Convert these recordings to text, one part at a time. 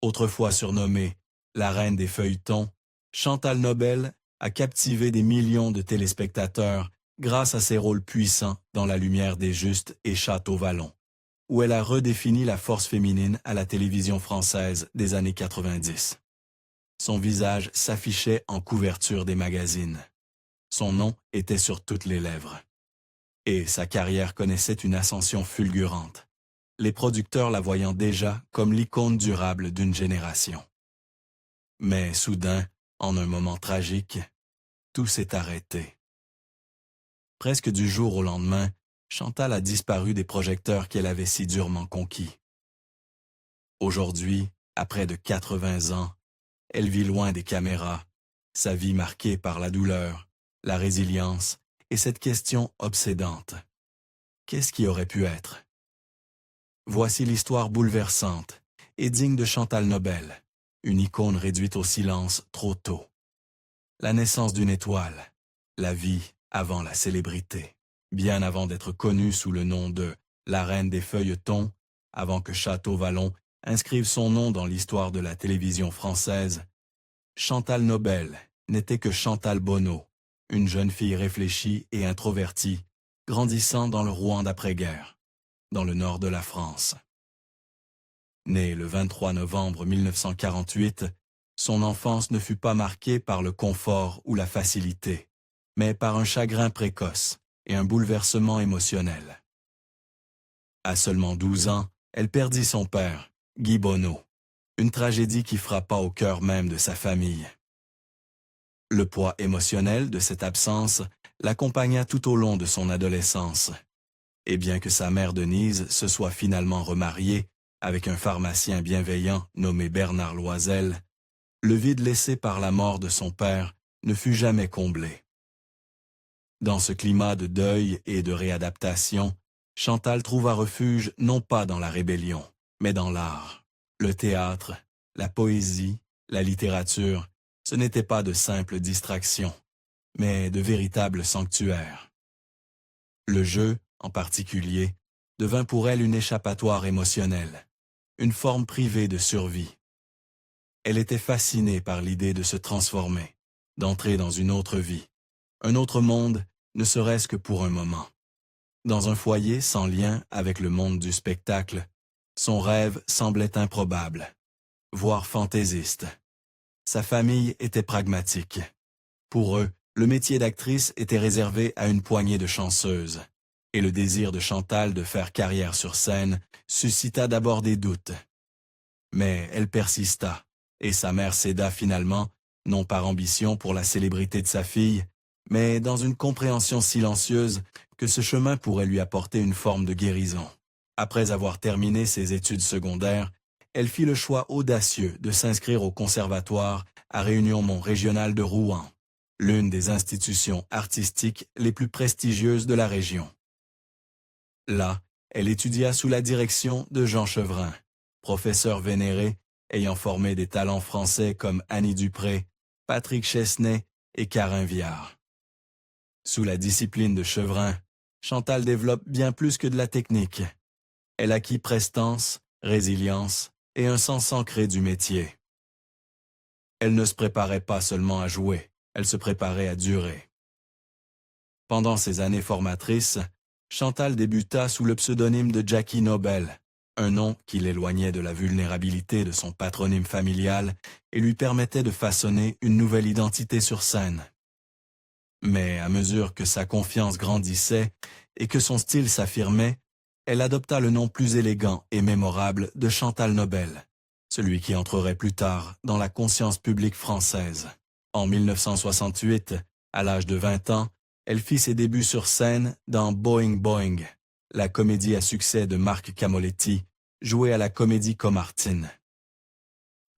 Autrefois surnommée la reine des feuilletons, Chantal Nobel a captivé des millions de téléspectateurs grâce à ses rôles puissants dans La Lumière des Justes et Château-Vallon, où elle a redéfini la force féminine à la télévision française des années 90. Son visage s'affichait en couverture des magazines. Son nom était sur toutes les lèvres. Et sa carrière connaissait une ascension fulgurante, les producteurs la voyant déjà comme l'icône durable d'une génération. Mais soudain, en un moment tragique, tout s'est arrêté. Presque du jour au lendemain, Chantal a disparu des projecteurs qu'elle avait si durement conquis. Aujourd'hui, à près de 80 ans, elle vit loin des caméras, sa vie marquée par la douleur, la résilience et cette question obsédante. Qu'est-ce qui aurait pu être? Voici l'histoire bouleversante et digne de Chantal Nobel, une icône réduite au silence trop tôt. La naissance d'une étoile, la vie avant la célébrité, bien avant d'être connue sous le nom de la reine des feuilletons, avant que Château-Vallon inscrive son nom dans l'histoire de la télévision française, Chantal Nobel n'était que Chantal Bonneau, une jeune fille réfléchie et introvertie, grandissant dans le Rouen d'après-guerre, dans le nord de la France. Née le 23 novembre 1948, son enfance ne fut pas marquée par le confort ou la facilité, mais par un chagrin précoce et un bouleversement émotionnel. À seulement 12 ans, elle perdit son père, Guy Bonneau, une tragédie qui frappa au cœur même de sa famille. Le poids émotionnel de cette absence l'accompagna tout au long de son adolescence. Et bien que sa mère Denise se soit finalement remariée avec un pharmacien bienveillant nommé Bernard Loisel, le vide laissé par la mort de son père ne fut jamais comblé. Dans ce climat de deuil et de réadaptation, Chantal trouva refuge non pas dans la rébellion, mais dans l'art. Le théâtre, la poésie, la littérature, ce n'étaient pas de simples distractions, mais de véritables sanctuaires. Le jeu, en particulier, devint pour elle une échappatoire émotionnelle, une forme privée de survie. Elle était fascinée par l'idée de se transformer, d'entrer dans une autre vie, un autre monde, ne serait-ce que pour un moment. Dans un foyer sans lien avec le monde du spectacle, son rêve semblait improbable, voire fantaisiste. Sa famille était pragmatique. Pour eux, le métier d'actrice était réservé à une poignée de chanceuses, et le désir de Chantal de faire carrière sur scène suscita d'abord des doutes. Mais elle persista, et sa mère céda finalement, non par ambition pour la célébrité de sa fille, mais dans une compréhension silencieuse que ce chemin pourrait lui apporter une forme de guérison. Après avoir terminé ses études secondaires, elle fit le choix audacieux de s'inscrire au conservatoire à Réunion-Mont Régional de Rouen, l'une des institutions artistiques les plus prestigieuses de la région. Là, elle étudia sous la direction de Jean Chevrin, professeur vénéré ayant formé des talents français comme Annie Dupré, Patrick Chesnay et Carin Viard. Sous la discipline de Chevrin, Chantal développe bien plus que de la technique. Elle acquit prestance, résilience et un sens ancré du métier. Elle ne se préparait pas seulement à jouer, elle se préparait à durer. Pendant ces années formatrices, Chantal débuta sous le pseudonyme de Jackie Nobel, un nom qui l'éloignait de la vulnérabilité de son patronyme familial et lui permettait de façonner une nouvelle identité sur scène. Mais à mesure que sa confiance grandissait et que son style s'affirmait, elle adopta le nom plus élégant et mémorable de Chantal Nobel, celui qui entrerait plus tard dans la conscience publique française. En 1968, à l'âge de 20 ans, elle fit ses débuts sur scène dans Boing Boing, la comédie à succès de Marc Camoletti, jouée à la Comédie Comartine.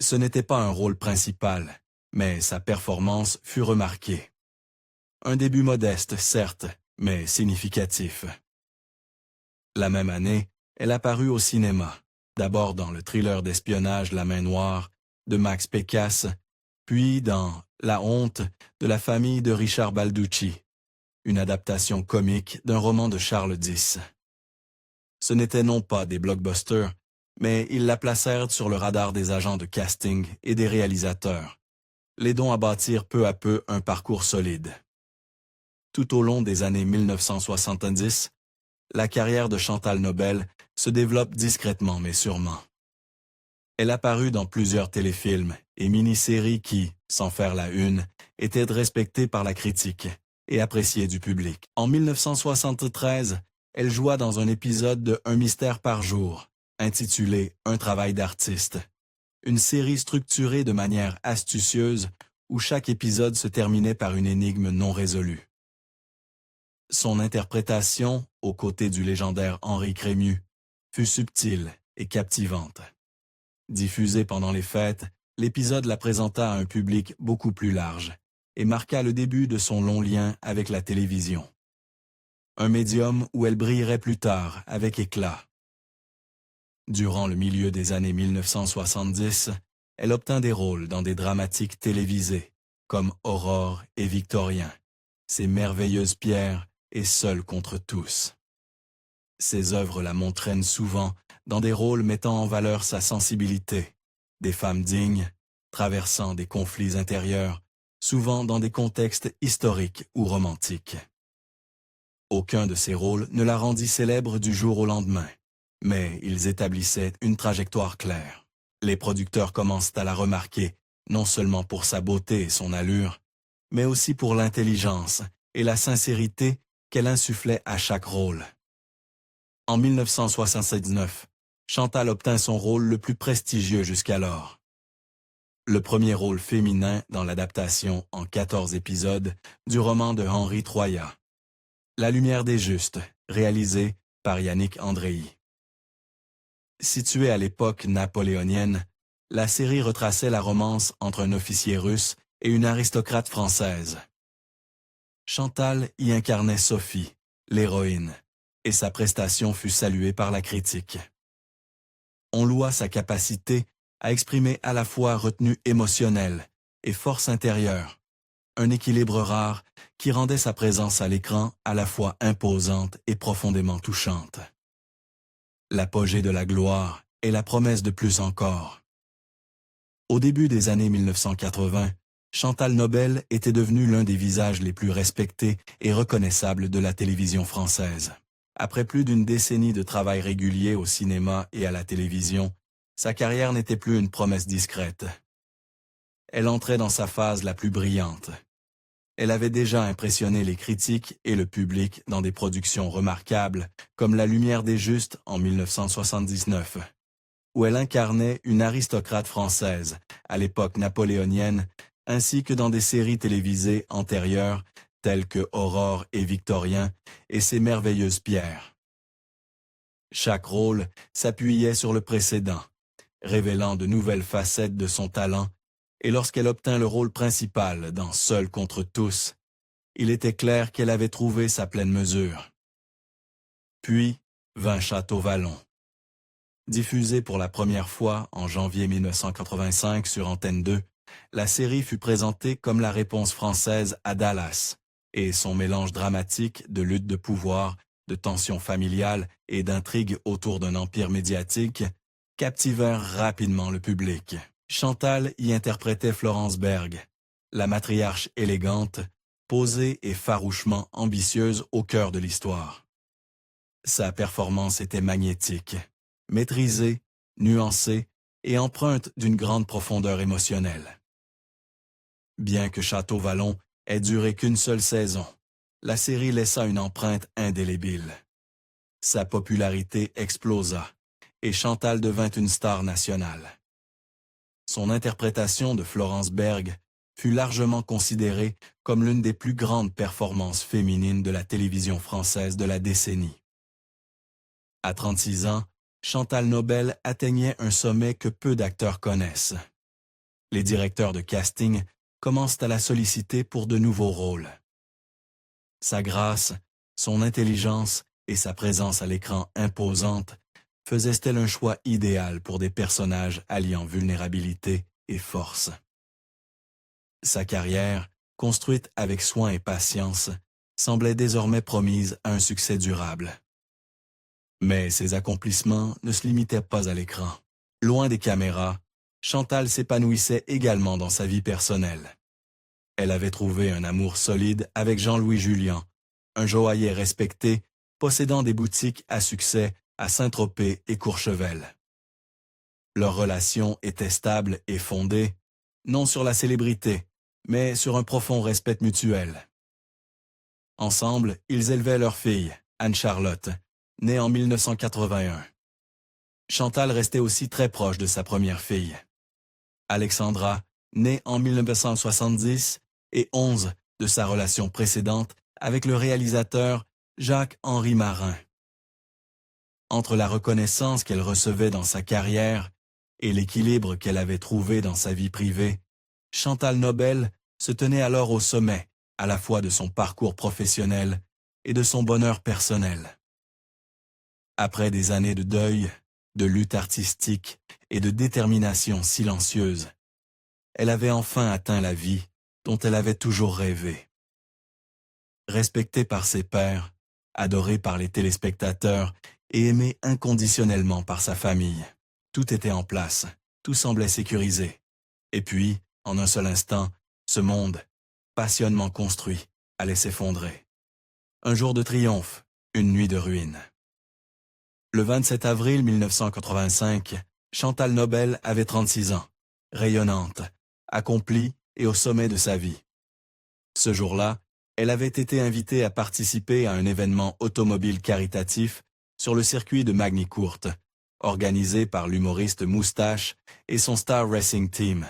Ce n'était pas un rôle principal, mais sa performance fut remarquée. Un début modeste, certes, mais significatif. La même année, elle apparut au cinéma, d'abord dans le thriller d'espionnage La Main Noire de Max Pécasse, puis dans La honte de la famille de Richard Balducci, une adaptation comique d'un roman de Charles X. Ce n'étaient non pas des blockbusters, mais ils la placèrent sur le radar des agents de casting et des réalisateurs, l'aidant à bâtir peu à peu un parcours solide. Tout au long des années 1970, la carrière de Chantal Nobel se développe discrètement mais sûrement. Elle apparut dans plusieurs téléfilms et mini-séries qui, sans faire la une, étaient respectées par la critique et appréciées du public. En 1973, elle joua dans un épisode de Un mystère par jour, intitulé Un travail d'artiste, une série structurée de manière astucieuse où chaque épisode se terminait par une énigme non résolue. Son interprétation, aux côtés du légendaire Henri Crémieux, fut subtile et captivante. Diffusé pendant les fêtes, l'épisode la présenta à un public beaucoup plus large et marqua le début de son long lien avec la télévision. Un médium où elle brillerait plus tard avec éclat. Durant le milieu des années 1970, elle obtint des rôles dans des dramatiques télévisés, comme Aurore et Victorien, Ces merveilleuses pierres et Seule contre tous. Ses œuvres la montraient souvent dans des rôles mettant en valeur sa sensibilité, des femmes dignes, traversant des conflits intérieurs, souvent dans des contextes historiques ou romantiques. Aucun de ces rôles ne la rendit célèbre du jour au lendemain, mais ils établissaient une trajectoire claire. Les producteurs commencent à la remarquer, non seulement pour sa beauté et son allure, mais aussi pour l'intelligence et la sincérité qu'elle insufflait à chaque rôle. En 1979, Chantal obtint son rôle le plus prestigieux jusqu'alors. Le premier rôle féminin dans l'adaptation en 14 épisodes du roman de Henri Troyat, La lumière des justes, réalisé par Yannick Andréhy. Située à l'époque napoléonienne, la série retraçait la romance entre un officier russe et une aristocrate française. Chantal y incarnait Sophie, l'héroïne, et sa prestation fut saluée par la critique. On loua sa capacité à exprimer à la fois retenue émotionnelle et force intérieure, un équilibre rare qui rendait sa présence à l'écran à la fois imposante et profondément touchante. L'apogée de la gloire et la promesse de plus encore. Au début des années 1980, Chantal Nobel était devenue l'un des visages les plus respectés et reconnaissables de la télévision française. Après plus d'une décennie de travail régulier au cinéma et à la télévision, sa carrière n'était plus une promesse discrète. Elle entrait dans sa phase la plus brillante. Elle avait déjà impressionné les critiques et le public dans des productions remarquables comme La lumière des justes en 1979, où elle incarnait une aristocrate française, à l'époque napoléonienne, ainsi que dans des séries télévisées antérieures telles que Aurore et Victorien et Ces merveilleuses pierres. Chaque rôle s'appuyait sur le précédent, révélant de nouvelles facettes de son talent, et lorsqu'elle obtint le rôle principal dans Seule contre tous, il était clair qu'elle avait trouvé sa pleine mesure. Puis vint Château Vallon. Diffusée pour la première fois en janvier 1985 sur Antenne 2, la série fut présentée comme la réponse française à Dallas, et son mélange dramatique de lutte de pouvoir, de tensions familiales et d'intrigues autour d'un empire médiatique captivèrent rapidement le public. Chantal y interprétait Florence Berg, la matriarche élégante, posée et farouchement ambitieuse au cœur de l'histoire. Sa performance était magnétique, maîtrisée, nuancée et empreinte d'une grande profondeur émotionnelle. Bien que Château Vallon ait duré qu'une seule saison, la série laissa une empreinte indélébile. Sa popularité explosa et Chantal devint une star nationale. Son interprétation de Florence Berg fut largement considérée comme l'une des plus grandes performances féminines de la télévision française de la décennie. À 36 ans, Chantal Nobel atteignait un sommet que peu d'acteurs connaissent. Les directeurs de casting commencent à la solliciter pour de nouveaux rôles. Sa grâce, son intelligence et sa présence à l'écran imposante faisaient-elles un choix idéal pour des personnages alliant vulnérabilité et force. Sa carrière, construite avec soin et patience, semblait désormais promise à un succès durable. Mais ses accomplissements ne se limitaient pas à l'écran. Loin des caméras, Chantal s'épanouissait également dans sa vie personnelle. Elle avait trouvé un amour solide avec Jean-Louis Julien, un joaillier respecté, possédant des boutiques à succès à Saint-Tropez et Courchevel. Leur relation était stable et fondée, non sur la célébrité, mais sur un profond respect mutuel. Ensemble, ils élevaient leur fille, Anne-Charlotte, née en 1981. Chantal restait aussi très proche de sa première fille. Alexandra, née en 1970, et 11 de sa relation précédente avec le réalisateur Jacques-Henri Marin. Entre la reconnaissance qu'elle recevait dans sa carrière et l'équilibre qu'elle avait trouvé dans sa vie privée, Chantal Nobel se tenait alors au sommet à la fois de son parcours professionnel et de son bonheur personnel. Après des années de deuil, de lutte artistique et de détermination silencieuse, elle avait enfin atteint la vie dont elle avait toujours rêvé. Respectée par ses pairs, adorée par les téléspectateurs et aimée inconditionnellement par sa famille. Tout était en place, tout semblait sécurisé. Et puis, en un seul instant, ce monde, passionnément construit, allait s'effondrer. Un jour de triomphe, une nuit de ruine. Le 27 avril 1985, Chantal Nobel avait 36 ans, rayonnante, accomplie et au sommet de sa vie. Ce jour-là, elle avait été invitée à participer à un événement automobile caritatif sur le circuit de Magny-Cours, organisé par l'humoriste Moustache et son Star Racing Team.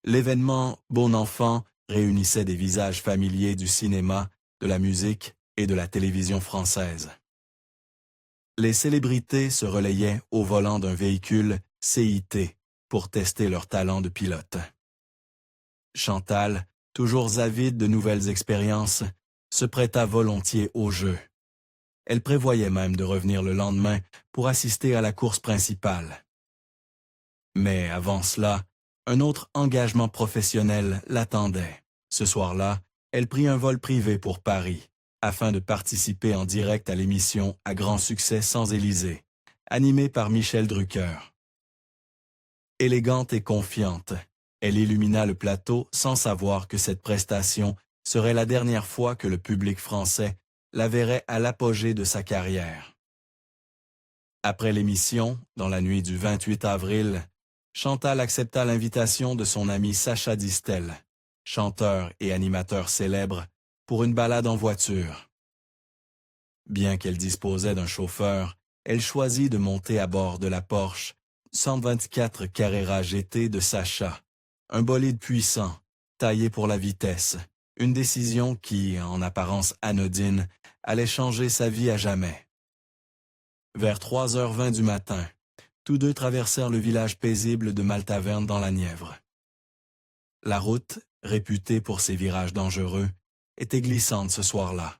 L'événement Bon Enfant réunissait des visages familiers du cinéma, de la musique et de la télévision française. Les célébrités se relayaient au volant d'un véhicule CIT pour tester leur talent de pilote. Chantal, toujours avide de nouvelles expériences, se prêta volontiers au jeu. Elle prévoyait même de revenir le lendemain pour assister à la course principale. Mais avant cela, un autre engagement professionnel l'attendait. Ce soir-là, elle prit un vol privé pour Paris, afin de participer en direct à l'émission à grand succès Sans Élysée, animée par Michel Drucker. Élégante et confiante, elle illumina le plateau sans savoir que cette prestation serait la dernière fois que le public français la verrait à l'apogée de sa carrière. Après l'émission, dans la nuit du 28 avril, Chantal accepta l'invitation de son ami Sacha Distel, chanteur et animateur célèbre, pour une balade en voiture. Bien qu'elle disposait d'un chauffeur, elle choisit de monter à bord de la Porsche 124 Carrera GT de Sacha, un bolide puissant, taillé pour la vitesse, une décision qui, en apparence anodine, allait changer sa vie à jamais. Vers 3h20 du matin, tous deux traversèrent le village paisible de Maltaverne dans la Nièvre. La route, réputée pour ses virages dangereux, était glissante ce soir-là,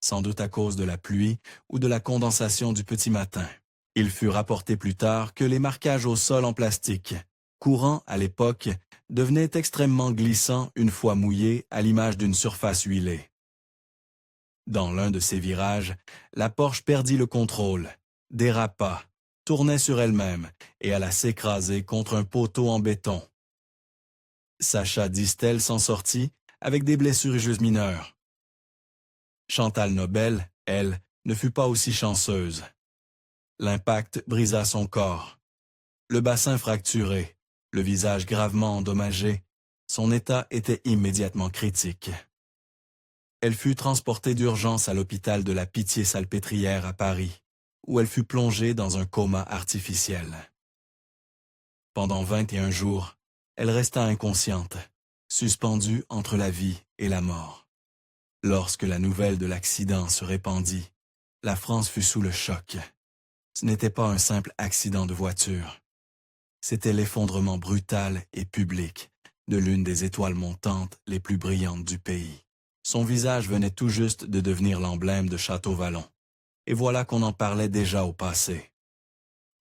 sans doute à cause de la pluie ou de la condensation du petit matin. Il fut rapporté plus tard que les marquages au sol en plastique, courants à l'époque, devenaient extrêmement glissants une fois mouillés à l'image d'une surface huilée. Dans l'un de ces virages, la Porsche perdit le contrôle, dérapa, tournait sur elle-même et alla s'écraser contre un poteau en béton. Sacha Distel s'en sortit avec des blessures juste mineures. Chantal Nobel, elle, ne fut pas aussi chanceuse. L'impact brisa son corps. Le bassin fracturé, le visage gravement endommagé, son état était immédiatement critique. Elle fut transportée d'urgence à l'hôpital de la Pitié-Salpêtrière à Paris, où elle fut plongée dans un coma artificiel. Pendant 21 jours, elle resta inconsciente, suspendue entre la vie et la mort. Lorsque la nouvelle de l'accident se répandit, la France fut sous le choc. Ce n'était pas un simple accident de voiture. C'était l'effondrement brutal et public de l'une des étoiles montantes les plus brillantes du pays. Son visage venait tout juste de devenir l'emblème de Château-Vallon. Et voilà qu'on en parlait déjà au passé.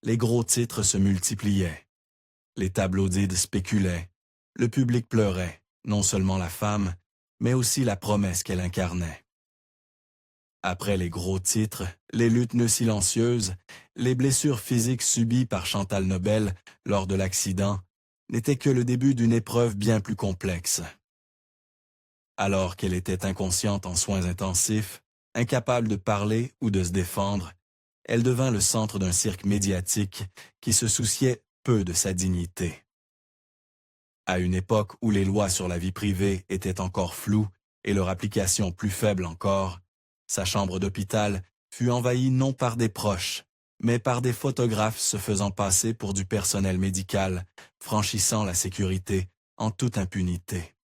Les gros titres se multipliaient. Les tabloïds spéculaient. Le public pleurait, non seulement la femme, mais aussi la promesse qu'elle incarnait. Après les gros titres, les luttes silencieuses, les blessures physiques subies par Chantal Nobel lors de l'accident n'étaient que le début d'une épreuve bien plus complexe. Alors qu'elle était inconsciente en soins intensifs, incapable de parler ou de se défendre, elle devint le centre d'un cirque médiatique qui se souciait peu de sa dignité. À une époque où les lois sur la vie privée étaient encore floues et leur application plus faible encore, sa chambre d'hôpital fut envahie non par des proches, mais par des photographes se faisant passer pour du personnel médical, franchissant la sécurité en toute impunité.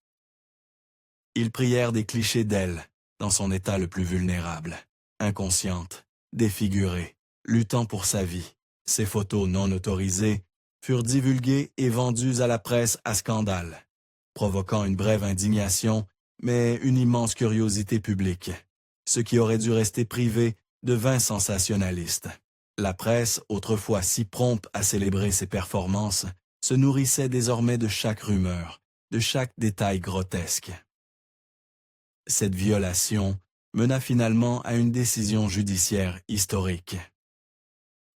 Ils prièrent des clichés d'elle, dans son état le plus vulnérable, inconsciente, défigurée, luttant pour sa vie. Ces photos non autorisées furent divulguées et vendues à la presse à scandale, provoquant une brève indignation, mais une immense curiosité publique, ce qui aurait dû rester privé de vains sensationnalistes. La presse, autrefois si prompte à célébrer ses performances, se nourrissait désormais de chaque rumeur, de chaque détail grotesque. Cette violation mena finalement à une décision judiciaire historique.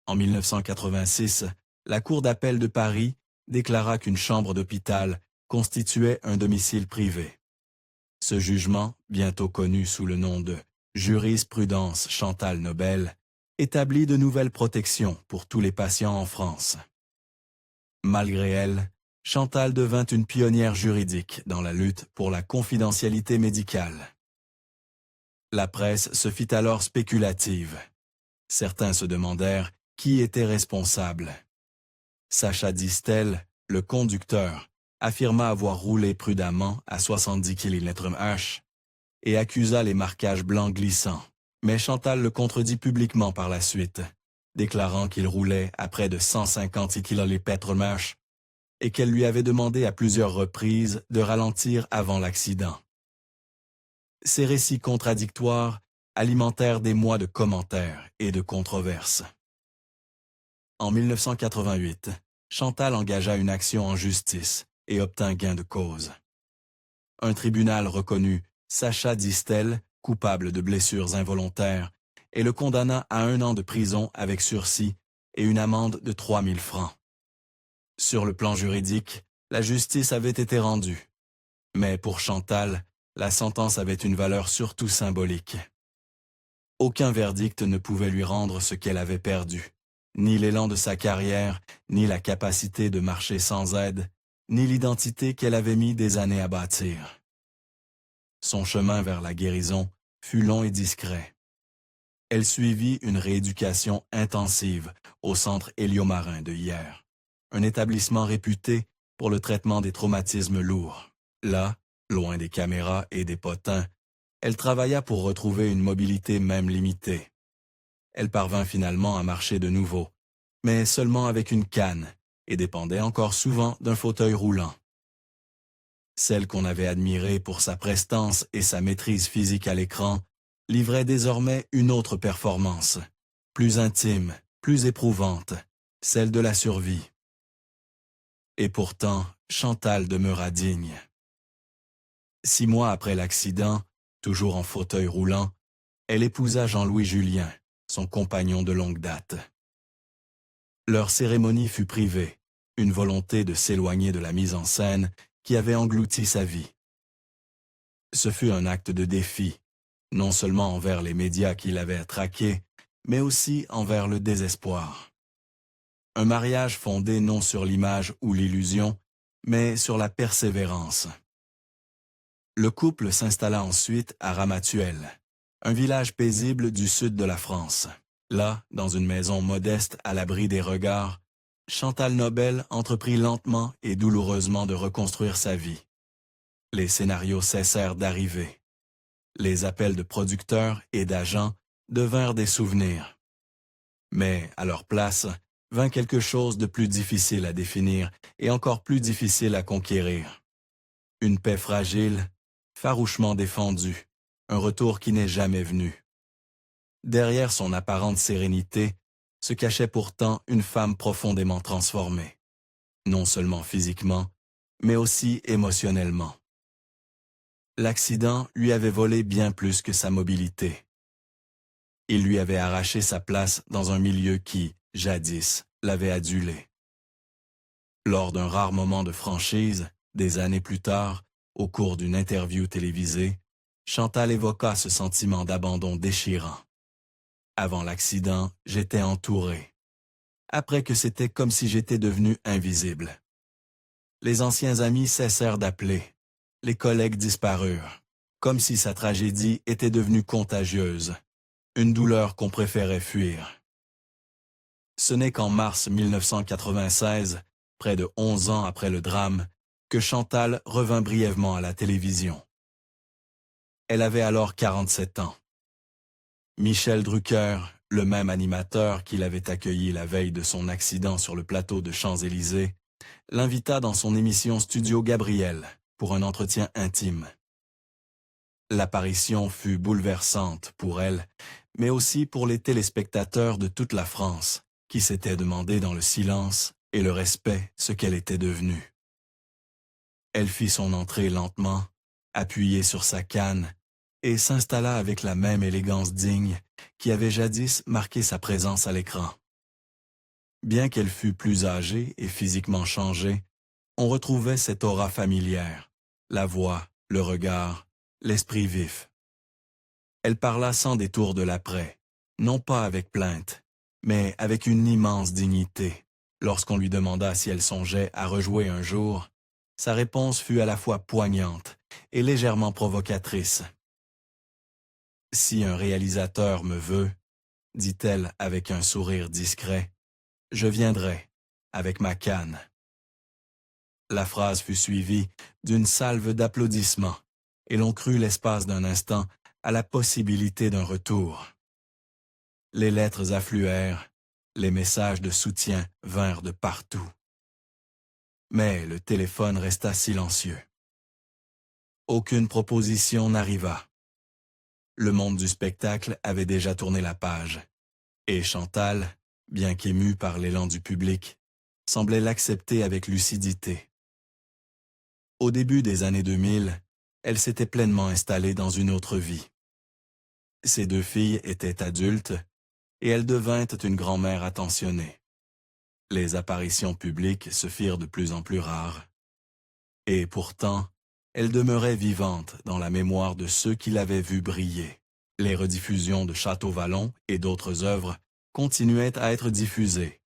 En 1986, la Cour d'appel de Paris déclara qu'une chambre d'hôpital constituait un domicile privé. Ce jugement, bientôt connu sous le nom de jurisprudence Chantal Nobel, établit de nouvelles protections pour tous les patients en France. Malgré elle, Chantal devint une pionnière juridique dans la lutte pour la confidentialité médicale. La presse se fit alors spéculative. Certains se demandèrent qui était responsable. Sacha Distel, le conducteur, affirma avoir roulé prudemment à 70 km/h et accusa les marquages blancs glissants. Mais Chantal le contredit publiquement par la suite, déclarant qu'il roulait à près de 150 km/h et qu'elle lui avait demandé à plusieurs reprises de ralentir avant l'accident. Ces récits contradictoires alimentèrent des mois de commentaires et de controverses. En 1988, Chantal engagea une action en justice et obtint gain de cause. Un tribunal reconnut Sacha Distel coupable de blessures involontaires et le condamna à 1 an de prison avec sursis et une amende de 3 000 francs. Sur le plan juridique, la justice avait été rendue. Mais pour Chantal, la sentence avait une valeur surtout symbolique. Aucun verdict ne pouvait lui rendre ce qu'elle avait perdu. Ni l'élan de sa carrière, ni la capacité de marcher sans aide, ni l'identité qu'elle avait mis des années à bâtir. Son chemin vers la guérison fut long et discret. Elle suivit une rééducation intensive au centre Héliomarin de Hyères, un établissement réputé pour le traitement des traumatismes lourds. Là, loin des caméras et des potins, elle travailla pour retrouver une mobilité même limitée. Elle parvint finalement à marcher de nouveau, mais seulement avec une canne, et dépendait encore souvent d'un fauteuil roulant. Celle qu'on avait admirée pour sa prestance et sa maîtrise physique à l'écran livrait désormais une autre performance, plus intime, plus éprouvante, celle de la survie. Et pourtant, Chantal demeura digne. 6 mois après l'accident, toujours en fauteuil roulant, elle épousa Jean-Louis Julien, son compagnon de longue date. Leur cérémonie fut privée, une volonté de s'éloigner de la mise en scène qui avait englouti sa vie. Ce fut un acte de défi, non seulement envers les médias qui l'avaient traqué, mais aussi envers le désespoir. Un mariage fondé non sur l'image ou l'illusion, mais sur la persévérance. Le couple s'installa ensuite à Ramatuelle, un village paisible du sud de la France. Là, dans une maison modeste à l'abri des regards, Chantal Nobel entreprit lentement et douloureusement de reconstruire sa vie. Les scénarios cessèrent d'arriver. Les appels de producteurs et d'agents devinrent des souvenirs. Mais, à leur place, vint quelque chose de plus difficile à définir et encore plus difficile à conquérir. Une paix fragile, farouchement défendue, un retour qui n'est jamais venu. Derrière son apparente sérénité se cachait pourtant une femme profondément transformée, non seulement physiquement, mais aussi émotionnellement. L'accident lui avait volé bien plus que sa mobilité. Il lui avait arraché sa place dans un milieu qui, jadis, l'avait adulé. Lors d'un rare moment de franchise, des années plus tard, au cours d'une interview télévisée, Chantal évoqua ce sentiment d'abandon déchirant. Avant l'accident, j'étais entouré. Après que c'était comme si j'étais devenu invisible. Les anciens amis cessèrent d'appeler. Les collègues disparurent. Comme si sa tragédie était devenue contagieuse. Une douleur qu'on préférait fuir. Ce n'est qu'en mars 1996, près de 11 ans après le drame, que Chantal revint brièvement à la télévision. Elle avait alors 47 ans. Michel Drucker, le même animateur qui l'avait accueilli la veille de son accident sur le plateau de Champs-Élysées, l'invita dans son émission Studio Gabriel pour un entretien intime. L'apparition fut bouleversante pour elle, mais aussi pour les téléspectateurs de toute la France, qui s'étaient demandé dans le silence et le respect ce qu'elle était devenue. Elle fit son entrée lentement, appuyée sur sa canne, et s'installa avec la même élégance digne qui avait jadis marqué sa présence à l'écran. Bien qu'elle fût plus âgée et physiquement changée, on retrouvait cette aura familière, la voix, le regard, l'esprit vif. Elle parla sans détour de l'après, non pas avec plainte, mais avec une immense dignité. Lorsqu'on lui demanda si elle songeait à rejouer un jour, sa réponse fut à la fois poignante et légèrement provocatrice. « Si un réalisateur me veut, dit-elle avec un sourire discret, je viendrai, avec ma canne. » La phrase fut suivie d'une salve d'applaudissements, et l'on crut l'espace d'un instant à la possibilité d'un retour. Les lettres affluèrent, les messages de soutien vinrent de partout. Mais le téléphone resta silencieux. Aucune proposition n'arriva. Le monde du spectacle avait déjà tourné la page, et Chantal, bien qu'émue par l'élan du public, semblait l'accepter avec lucidité. Au début des années 2000, elle s'était pleinement installée dans une autre vie. Ses 2 filles étaient adultes, et elle devint une grand-mère attentionnée. Les apparitions publiques se firent de plus en plus rares. Et pourtant, elle demeurait vivante dans la mémoire de ceux qui l'avaient vue briller. Les rediffusions de Château-Vallon et d'autres œuvres continuaient à être diffusées,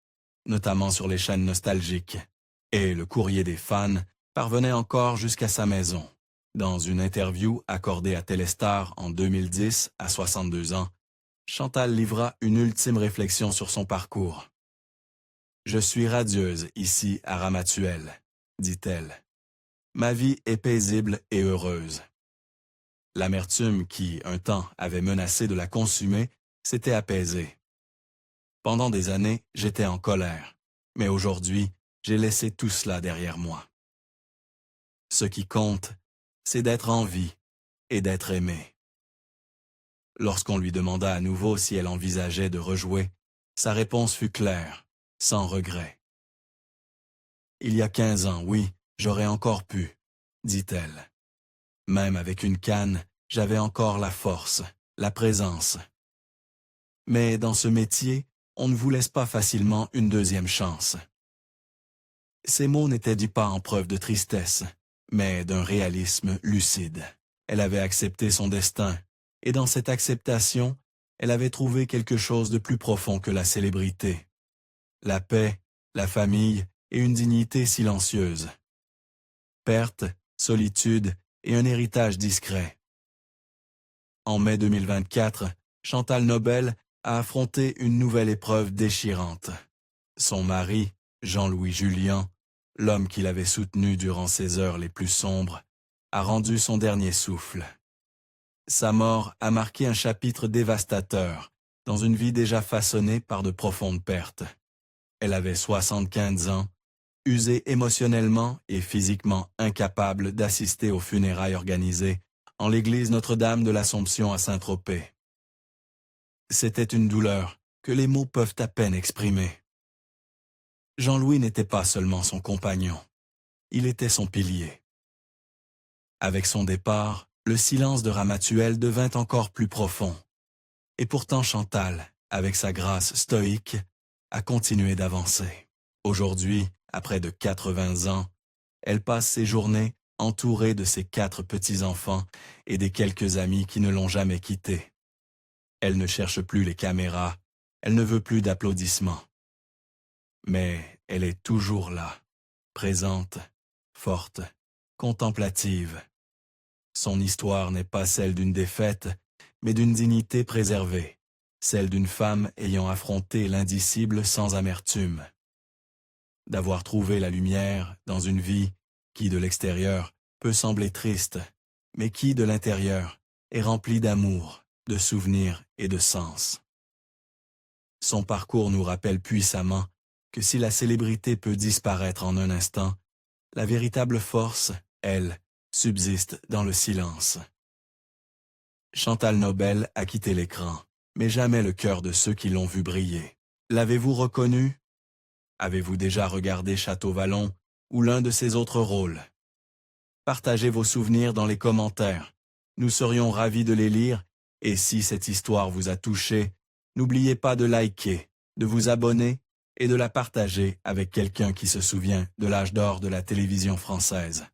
notamment sur les chaînes nostalgiques, et le courrier des fans parvenait encore jusqu'à sa maison. Dans une interview accordée à Téléstar en 2010 à 62 ans, Chantal livra une ultime réflexion sur son parcours. « Je suis radieuse ici à Ramatuelle, dit-elle. Ma vie est paisible et heureuse. » L'amertume qui, un temps, avait menacé de la consumer, s'était apaisée. Pendant des années, j'étais en colère, mais aujourd'hui, j'ai laissé tout cela derrière moi. Ce qui compte, c'est d'être en vie et d'être aimée. Lorsqu'on lui demanda à nouveau si elle envisageait de rejouer, sa réponse fut claire, sans regret. « Il y a 15 ans, oui, j'aurais encore pu, dit-elle. Même avec une canne, j'avais encore la force, la présence. Mais dans ce métier, on ne vous laisse pas facilement une deuxième chance. » Ces mots n'étaient dits pas en preuve de tristesse, mais d'un réalisme lucide. Elle avait accepté son destin, et dans cette acceptation, elle avait trouvé quelque chose de plus profond que la célébrité. La paix, la famille et une dignité silencieuse. Perte, solitude et un héritage discret. En mai 2024, Chantal Nobel a affronté une nouvelle épreuve déchirante. Son mari, Jean-Louis Julien, l'homme qui l'avait soutenu durant ses heures les plus sombres, a rendu son dernier souffle. Sa mort a marqué un chapitre dévastateur dans une vie déjà façonnée par de profondes pertes. Elle avait 75 ans, usée émotionnellement et physiquement incapable d'assister aux funérailles organisées en l'église Notre-Dame de l'Assomption à Saint-Tropez. C'était une douleur que les mots peuvent à peine exprimer. Jean-Louis n'était pas seulement son compagnon, il était son pilier. Avec son départ, le silence de Ramatuelle devint encore plus profond. Et pourtant Chantal, avec sa grâce stoïque, a continué d'avancer. Aujourd'hui, à près de 80 ans, elle passe ses journées entourée de ses 4 petits-enfants et des quelques amis qui ne l'ont jamais quittée. Elle ne cherche plus les caméras, elle ne veut plus d'applaudissements. Mais elle est toujours là, présente, forte, contemplative. Son histoire n'est pas celle d'une défaite, mais d'une dignité préservée, celle d'une femme ayant affronté l'indicible sans amertume. D'avoir trouvé la lumière dans une vie qui, de l'extérieur, peut sembler triste, mais qui, de l'intérieur, est remplie d'amour, de souvenirs et de sens. Son parcours nous rappelle puissamment que si la célébrité peut disparaître en un instant, la véritable force, elle, subsiste dans le silence. Chantal Nobel a quitté l'écran, mais jamais le cœur de ceux qui l'ont vu briller. L'avez-vous reconnue? Avez-vous déjà regardé Château Vallon ou l'un de ses autres rôles? Partagez vos souvenirs dans les commentaires. Nous serions ravis de les lire et si cette histoire vous a touché, n'oubliez pas de liker, de vous abonner et de la partager avec quelqu'un qui se souvient de l'âge d'or de la télévision française.